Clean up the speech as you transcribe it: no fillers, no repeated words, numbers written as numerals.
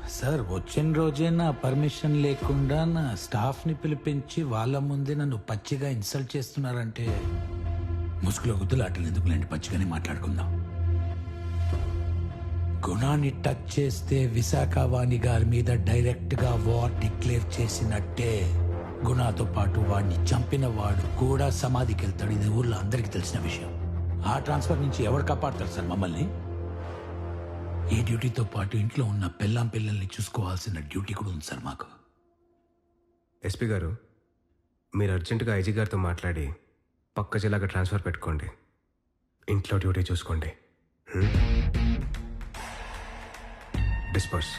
Sir వచ్చిన రోజే నా పర్మిషన్ లేకుండా నా స్టాఫ్ని పిలిపించి వాళ్ళ ముందే నన్ను పచ్చిగా ఇన్సల్ట్ చేస్తున్నారంటే ముసుగులో గుద్దులాటలు ఎందుకులేండి, పచ్చిగానే మాట్లాడుకుందాం. గుణాన్ని టచ్ చేస్తే విశాఖవాణి గారి మీద డైరెక్ట్ గా వార్ డిక్లేర్ చేసినట్టే. గుణాతో పాటు వాడిని చంపిన వాడు కూడా సమాధికి వెళ్తాడు. ఇది ఊర్లో అందరికీ తెలిసిన విషయం. ఆ ట్రాన్స్ఫర్ నుంచి ఎవరు కాపాడతారు సార్ మమ్మల్ని? ఈ డ్యూటీతో పాటు ఇంట్లో ఉన్న పిల్లల్ని చూసుకోవాల్సిన డ్యూటీ కూడా ఉంది సార్ మాకు. ఎస్పీ గారు, మీరు అర్జెంటుగా ఐజీ గారితో మాట్లాడి పక్క జిల్లాగా ట్రాన్స్ఫర్ పెట్టుకోండి. ఇంట్లో డ్యూటీ చూసుకోండి. డిస్పర్స్.